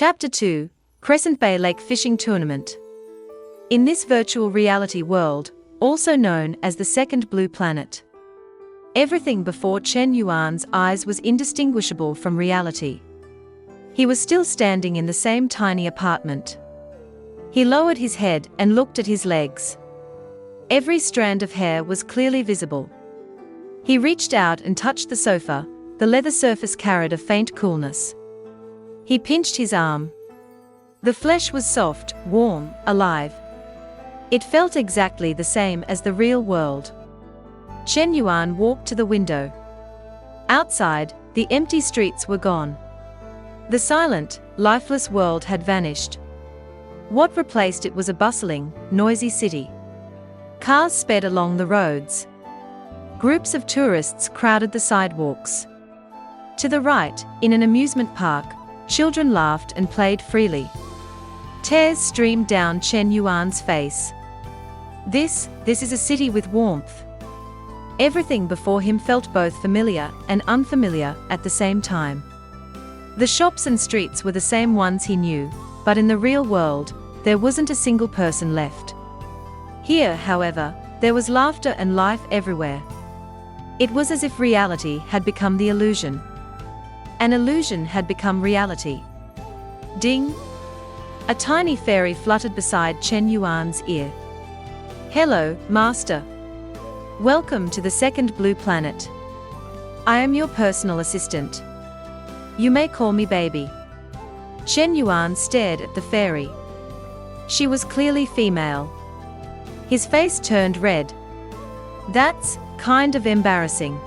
Chapter 2: Crescent Bay Lake Fishing Tournament. In this virtual reality world, also known as the second blue planet, everything before Chen Yuan's eyes was indistinguishable from reality. He was still standing in the same tiny apartment. He lowered his head and looked at his legs. Every strand of hair was clearly visible. He reached out and touched the sofa. The leather surface carried a faint coolness. He pinched his arm. The flesh was soft, warm, alive. It felt exactly the same as the real world. Chen Yuan walked to the window. Outside, the empty streets were gone. The silent, lifeless world had vanished. What replaced it was a bustling, noisy city. Cars sped along the roads. Groups of tourists crowded the sidewalks. To the right, in an amusement park, children laughed and played freely. Tears streamed down Chen Yuan's face. This is a city with warmth. Everything before him felt both familiar and unfamiliar at the same time. The shops and streets were the same ones he knew, but in the real world, there wasn't a single person left. Here, however, there was laughter and life everywhere. It was as if reality had become the illusion. An illusion had become reality. Ding! A tiny fairy fluttered beside Chen Yuan's ear. "Hello, Master. Welcome to the second blue planet. I am your personal assistant. You may call me Baby." Chen Yuan stared at the fairy. She was clearly female. His face turned red. "That's kind of embarrassing."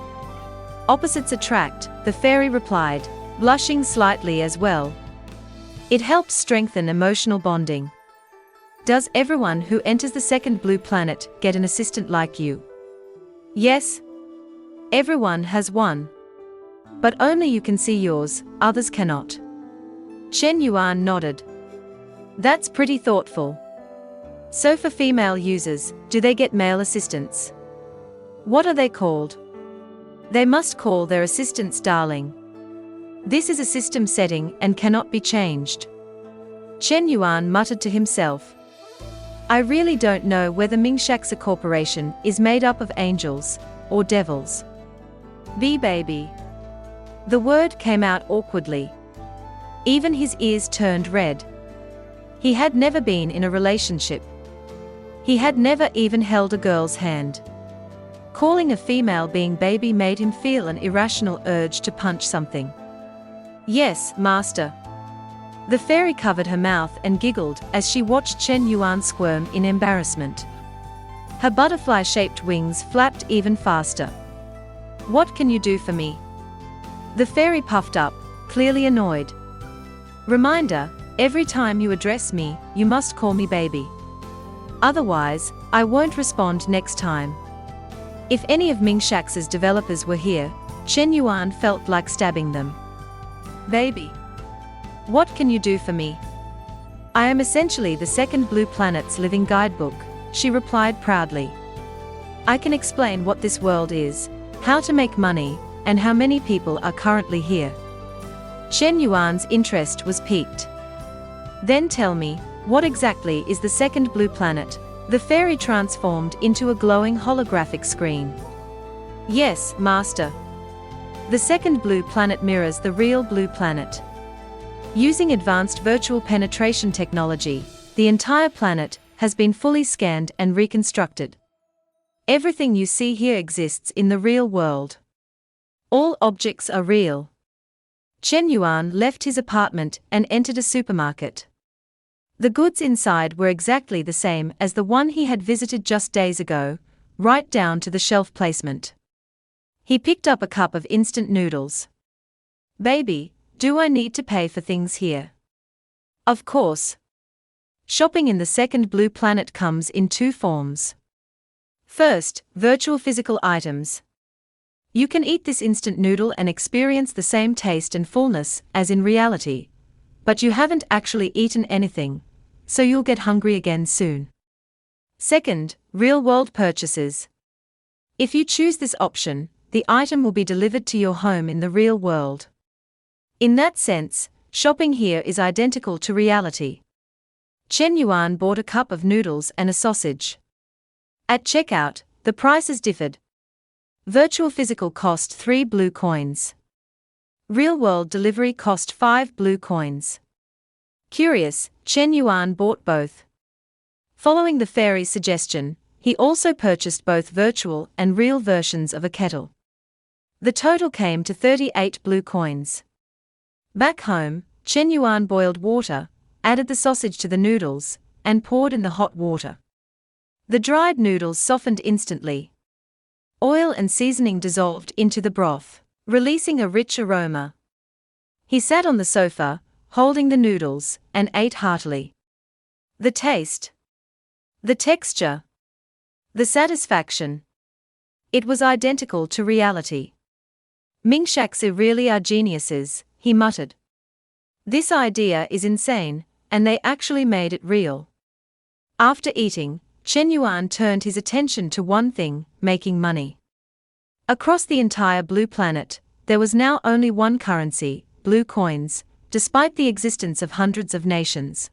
"Opposites attract," the fairy replied, blushing slightly as well. "It helps strengthen emotional bonding." "Does everyone who enters the second blue planet get an assistant like you?" "Yes. Everyone has one. But only you can see yours, others cannot." Chen Yuan nodded. "That's pretty thoughtful. So for female users, do they get male assistants? What are they called?" "They must call their assistants darling. This is a system setting and cannot be changed." Chen Yuan muttered to himself. "I really don't know whether Mingshaksa Corporation is made up of angels or devils." "Be baby." The word came out awkwardly. Even his ears turned red. He had never been in a relationship. He had never even held a girl's hand. Calling a female being baby made him feel an irrational urge to punch something. "Yes, Master." The fairy covered her mouth and giggled as she watched Chen Yuan squirm in embarrassment. Her butterfly-shaped wings flapped even faster. "What can you do for me?" The fairy puffed up, clearly annoyed. "Reminder, every time you address me, you must call me baby. Otherwise, I won't respond next time." If any of Mingshaksa's developers were here, Chen Yuan felt like stabbing them. "Baby. What can you do for me?" "I am essentially the second blue planet's living guidebook," she replied proudly. "I can explain what this world is, how to make money, and how many people are currently here." Chen Yuan's interest was piqued. "Then tell me, what exactly is the second blue planet?" The fairy transformed into a glowing holographic screen. "Yes, Master. The second blue planet mirrors the real blue planet. Using advanced virtual penetration technology, the entire planet has been fully scanned and reconstructed. Everything you see here exists in the real world. All objects are real." Chen Yuan left his apartment and entered a supermarket. The goods inside were exactly the same as the one he had visited just days ago, right down to the shelf placement. He picked up a cup of instant noodles. "Baby, do I need to pay for things here?" "Of course. Shopping in the second blue planet comes in two forms. First, virtual physical items. You can eat this instant noodle and experience the same taste and fullness as in reality, but you haven't actually eaten anything, so you'll get hungry again soon. Second, real-world purchases. If you choose this option, the item will be delivered to your home in the real world. In that sense, Shopping here is identical to reality. Chen Yuan bought a cup of noodles and a sausage. At checkout, the prices differed. Virtual physical cost 3 blue coins. Real-world delivery cost 5 blue coins. Curious, Chen Yuan bought both. Following the fairy's suggestion, he also purchased both virtual and real versions of a kettle. The total came to 38 blue coins. Back home, Chen Yuan boiled water, added the sausage to the noodles, and poured in the hot water. The dried noodles softened instantly. Oil and seasoning dissolved into the broth, releasing a rich aroma. He sat on the sofa, holding the noodles, and ate heartily. The taste, the texture, the satisfaction. It was identical to reality. Mingshaks really are geniuses, he muttered. This idea is insane, and they actually made it real. After eating, Chen Yuan turned his attention to one thing: making money. Across the entire blue planet, there was now only one currency, blue coins, despite the existence of hundreds of nations.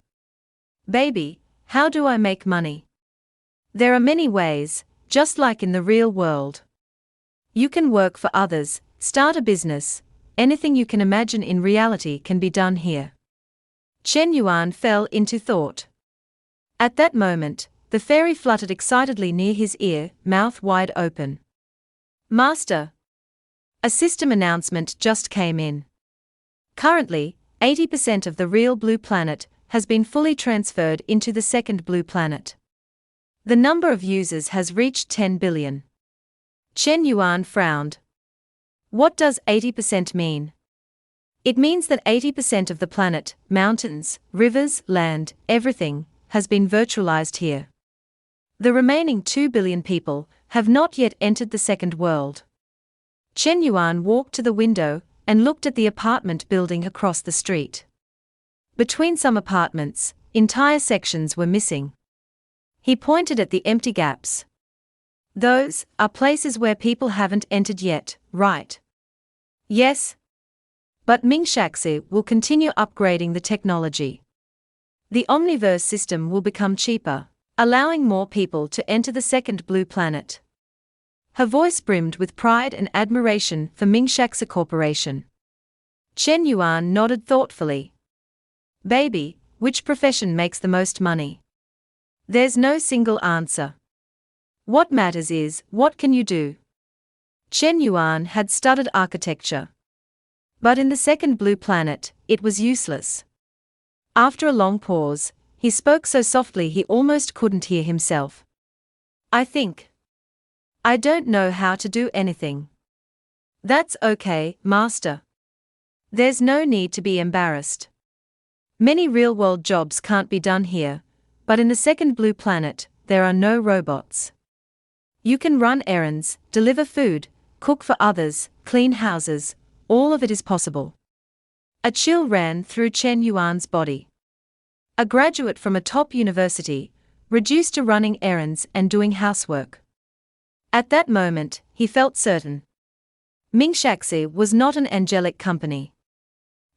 Baby, how do I make money? There are many ways, just like in the real world. You can work for others, start a business, anything you can imagine in reality can be done here. Chen Yuan fell into thought. At that moment, the fairy fluttered excitedly near his ear, mouth wide open. Master! A system announcement just came in. Currently, 80% of the real blue planet has been fully transferred into the second blue planet. The number of users has reached 10 billion. Chen Yuan frowned. What does 80% mean? It means that 80% of the planet, mountains, rivers, land, everything, has been virtualized here. The remaining 2 billion people have not yet entered the second world. Chen Yuan walked to the window and looked at the apartment building across the street. Between some apartments, entire sections were missing. He pointed at the empty gaps. Those are places where people haven't entered yet, right? Yes. But Mingshaks will continue upgrading the technology. The Omniverse system will become cheaper, allowing more people to enter the second blue planet. Her voice brimmed with pride and admiration for Mingshaks Corporation. Chen Yuan nodded thoughtfully. Baby, which profession makes the most money? There's no single answer. What matters is, what can you do? Chen Yuan had studied architecture. But in the second blue planet, it was useless. After a long pause, he spoke so softly he almost couldn't hear himself. I don't know how to do anything. That's okay, Master. There's no need to be embarrassed. Many real-world jobs can't be done here, but in the second blue planet, there are no robots. You can run errands, deliver food, cook for others, clean houses, all of it is possible. A chill ran through Chen Yuan's body. A graduate from a top university, reduced to running errands and doing housework. At that moment, he felt certain. Mingshaks was not an angelic company.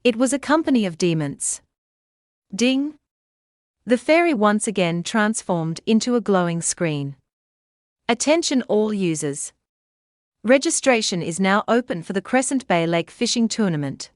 It was a company of demons. Ding! The fairy once again transformed into a glowing screen. Attention all users. Registration is now open for the Crescent Bay Lake Fishing Tournament.